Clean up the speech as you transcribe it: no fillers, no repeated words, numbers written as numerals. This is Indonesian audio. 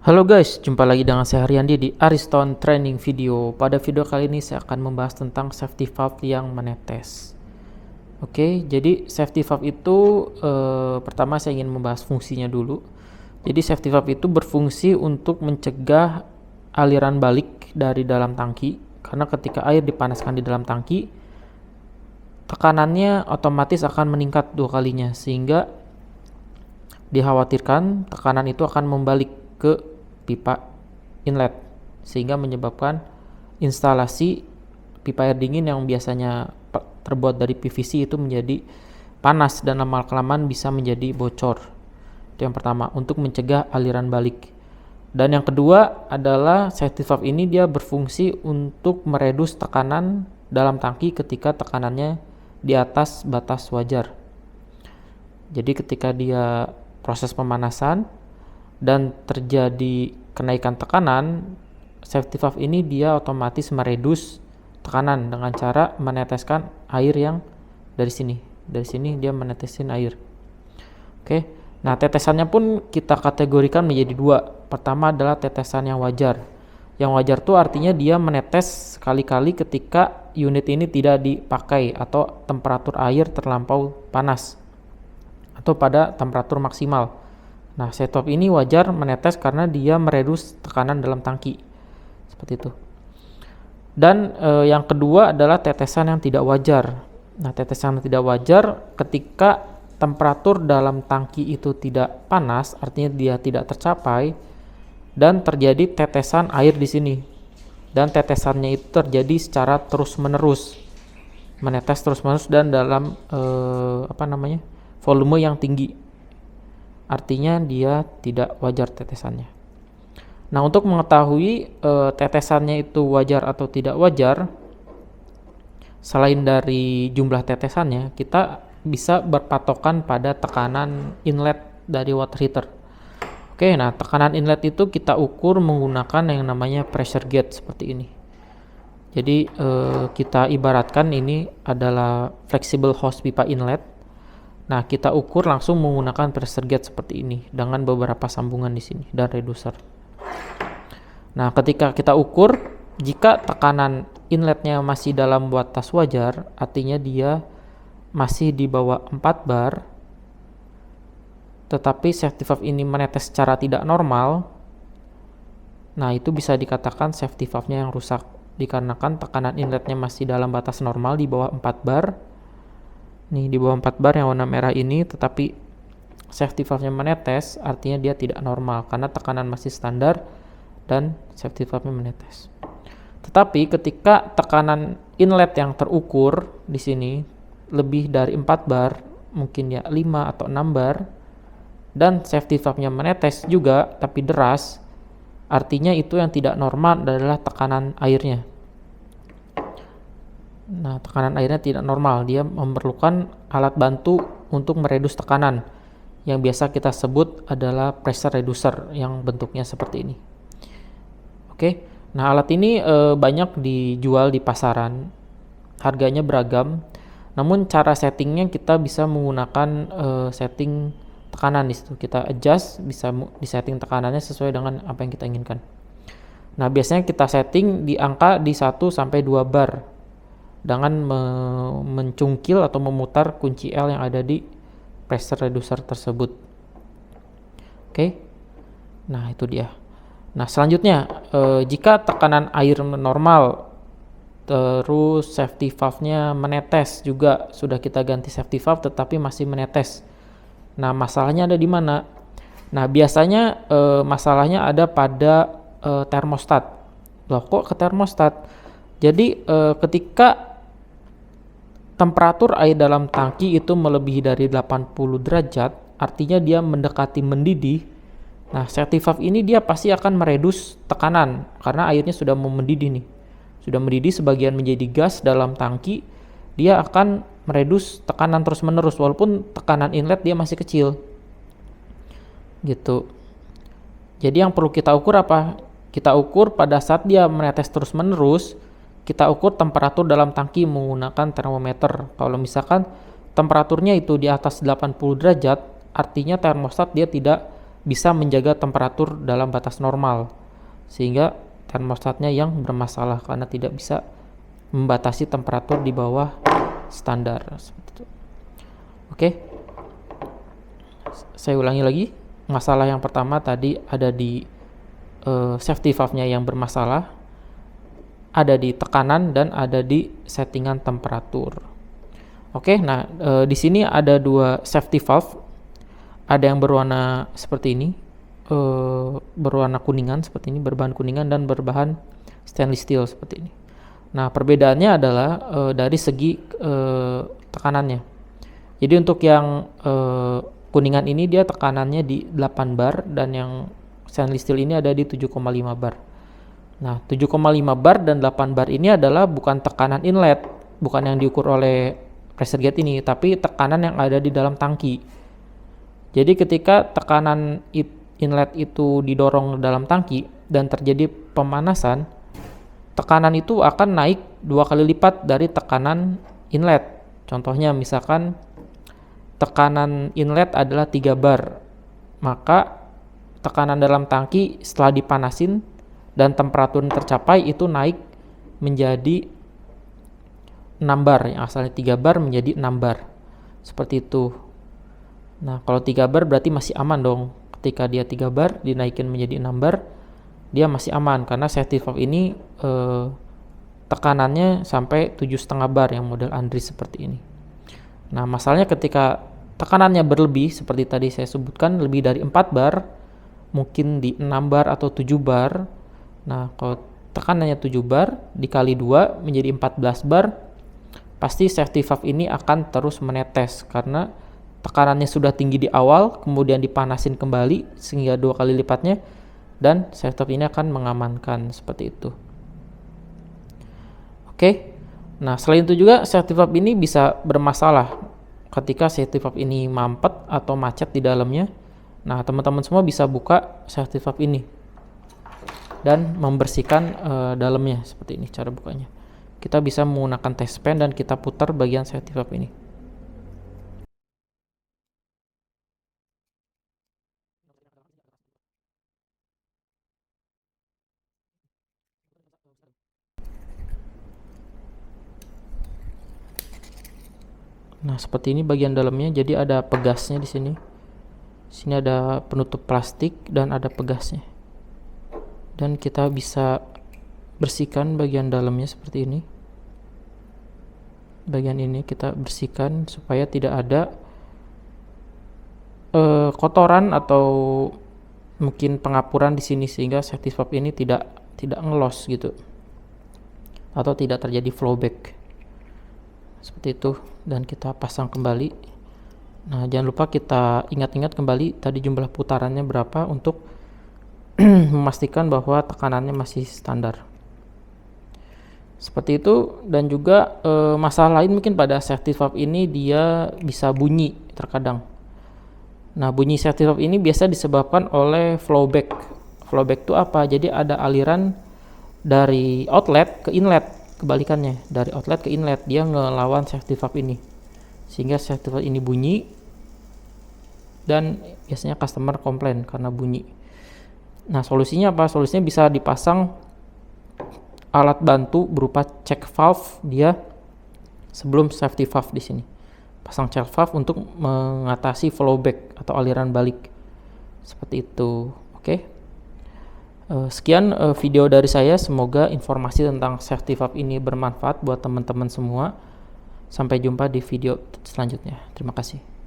Halo guys, jumpa lagi dengan saya Haryandi di Ariston Training Video. Pada video kali ini saya akan membahas tentang safety valve yang menetes. Oke, jadi safety valve itu pertama saya ingin membahas fungsinya dulu. Jadi safety valve itu berfungsi untuk mencegah aliran balik dari dalam tangki, karena ketika air dipanaskan di dalam tangki, tekanannya otomatis akan meningkat 2 kalinya, sehingga dikhawatirkan tekanan itu akan membalik ke pipa inlet, sehingga menyebabkan instalasi pipa air dingin yang biasanya terbuat dari PVC itu menjadi panas dan lama-kelamaan bisa menjadi bocor. Itu yang pertama, untuk mencegah aliran balik. Dan yang kedua adalah safety valve ini dia berfungsi untuk meredus tekanan dalam tangki ketika tekanannya di atas batas wajar. Jadi ketika dia proses pemanasan dan terjadi kenaikan tekanan, safety valve ini dia otomatis meredus tekanan dengan cara meneteskan air yang dari sini. Dari sini dia menetesin air. Oke. Nah, tetesannya pun kita kategorikan menjadi 2. Pertama adalah tetesan yang wajar. Yang wajar tuh artinya dia menetes sekali-kali ketika unit ini tidak dipakai atau temperatur air terlampau panas atau pada temperatur maksimal. Nah, safety valve ini wajar menetes karena dia meredus tekanan dalam tangki. Seperti itu. Dan yang kedua adalah tetesan yang tidak wajar. Nah, tetesan yang tidak wajar ketika temperatur dalam tangki itu tidak panas, artinya dia tidak tercapai, dan terjadi tetesan air di sini. Dan tetesannya itu terjadi secara terus-menerus. Menetes terus-menerus dan dalam volume yang tinggi. Artinya dia tidak wajar tetesannya. Nah, untuk mengetahui tetesannya itu wajar atau tidak wajar, selain dari jumlah tetesannya, kita bisa berpatokan pada tekanan inlet dari water heater. Oke, nah tekanan inlet itu kita ukur menggunakan yang namanya pressure gauge seperti ini. Jadi kita ibaratkan ini adalah flexible hose pipa inlet. Nah, kita ukur langsung menggunakan pressure gauge seperti ini dengan beberapa sambungan di sini dan reducer. Nah, ketika kita ukur, jika tekanan inletnya masih dalam batas wajar, artinya dia masih di bawah 4 bar, tetapi safety valve ini menetes secara tidak normal, nah itu bisa dikatakan safety valve-nya yang rusak, dikarenakan tekanan inletnya masih dalam batas normal di bawah 4 bar. Nih, di bawah 4 bar yang warna merah ini, tetapi safety valve-nya menetes, artinya dia tidak normal karena tekanan masih standar dan safety valve-nya menetes. Tetapi ketika tekanan inlet yang terukur di sini lebih dari 4 bar, mungkin ya 5 atau 6 bar, dan safety valve-nya menetes juga tapi deras, artinya itu yang tidak normal adalah tekanan airnya. Nah, tekanan airnya tidak normal, dia memerlukan alat bantu untuk meredus tekanan yang biasa kita sebut adalah pressure reducer yang bentuknya seperti ini. Oke, nah alat ini banyak dijual di pasaran, harganya beragam, namun cara settingnya kita bisa menggunakan setting tekanan di situ. Kita adjust, bisa disetting tekanannya sesuai dengan apa yang kita inginkan. Nah, biasanya kita setting di angka di 1 sampai 2 bar dengan mencungkil atau memutar kunci L yang ada di pressure reducer tersebut. Oke. Nah, itu dia. Nah, selanjutnya jika tekanan air normal terus safety valve-nya menetes, juga sudah kita ganti safety valve tetapi masih menetes. Nah, masalahnya ada di mana? Nah, biasanya masalahnya ada pada termostat. Loh, kok ke termostat? Jadi ketika temperatur air dalam tangki itu melebihi dari 80 derajat, artinya dia mendekati mendidih. Nah, safety valve ini dia pasti akan meredus tekanan karena airnya sudah mau mendidih nih. Sudah mendidih, sebagian menjadi gas dalam tangki, dia akan meredus tekanan terus-menerus walaupun tekanan inlet dia masih kecil. Gitu. Jadi yang perlu kita ukur apa? Kita ukur pada saat dia menetes terus-menerus, kita ukur temperatur dalam tangki menggunakan termometer. Kalau misalkan temperaturnya itu di atas 80 derajat, artinya termostat dia tidak bisa menjaga temperatur dalam batas normal, sehingga termostatnya yang bermasalah karena tidak bisa membatasi temperatur di bawah standar seperti itu. Oke, saya ulangi lagi. Masalah yang pertama tadi ada di safety valve-nya yang bermasalah, ada di tekanan, dan ada di settingan temperatur. Oke, nah di sini ada dua safety valve, ada yang berwarna seperti ini, berwarna kuningan seperti ini, berbahan kuningan, dan berbahan stainless steel seperti ini. Nah, perbedaannya adalah dari segi tekanannya. Jadi untuk yang kuningan ini dia tekanannya di 8 bar, dan yang stainless steel ini ada di 7,5 bar. Nah, 7,5 bar dan 8 bar ini adalah bukan tekanan inlet, bukan yang diukur oleh pressure gauge ini, tapi tekanan yang ada di dalam tangki. Jadi ketika tekanan inlet itu didorong dalam tangki dan terjadi pemanasan, tekanan itu akan naik 2 kali lipat dari tekanan inlet. Contohnya misalkan tekanan inlet adalah 3 bar, maka tekanan dalam tangki setelah dipanasin dan temperatur tercapai itu naik menjadi 6 bar, yang asalnya 3 bar menjadi 6 bar. Seperti itu. Nah, kalau 3 bar berarti masih aman dong. Ketika dia 3 bar dinaikin menjadi 6 bar, dia masih aman karena safety valve ini tekanannya sampai 7,5 bar yang model Andritz seperti ini. Nah, masalahnya ketika tekanannya berlebih seperti tadi saya sebutkan, lebih dari 4 bar, mungkin di 6 bar atau 7 bar. Nah, kalau tekanannya 7 bar dikali 2 menjadi 14 bar, pasti safety valve ini akan terus menetes karena tekanannya sudah tinggi di awal, kemudian dipanasin kembali sehingga 2 kali lipatnya, dan safety valve ini akan mengamankan seperti itu. Oke. Nah, selain itu juga safety valve ini bisa bermasalah ketika safety valve ini mampet atau macet di dalamnya. Nah, teman-teman semua bisa buka safety valve ini dan membersihkan dalamnya seperti ini cara bukanya. Kita bisa menggunakan test pen dan kita putar bagian safety valve ini. Nah, seperti ini bagian dalamnya. Jadi ada pegasnya di sini. Sini ada penutup plastik dan ada pegasnya. Dan kita bisa bersihkan bagian dalamnya seperti ini. Bagian ini kita bersihkan supaya tidak ada kotoran atau mungkin pengapuran di sini sehingga safety valve ini tidak ngelos gitu. Atau tidak terjadi flowback. Seperti itu, dan kita pasang kembali. Nah, jangan lupa kita ingat-ingat kembali tadi jumlah putarannya berapa untuk memastikan bahwa tekanannya masih standar. Seperti itu. Dan juga masalah lain mungkin pada safety valve ini dia bisa bunyi terkadang. Nah, bunyi safety valve ini biasa disebabkan oleh flowback. Flowback itu apa? Jadi ada aliran dari outlet ke inlet. Kebalikannya, dari outlet ke inlet dia ngelawan safety valve ini sehingga safety valve ini bunyi, dan biasanya customer komplain karena bunyi. Nah, solusinya apa? Solusinya bisa dipasang alat bantu berupa check valve dia sebelum safety valve di sini. Pasang check valve untuk mengatasi flowback atau aliran balik. Seperti itu. Oke. Sekian video dari saya, semoga informasi tentang safety valve ini bermanfaat buat teman-teman semua. Sampai jumpa di video selanjutnya. Terima kasih.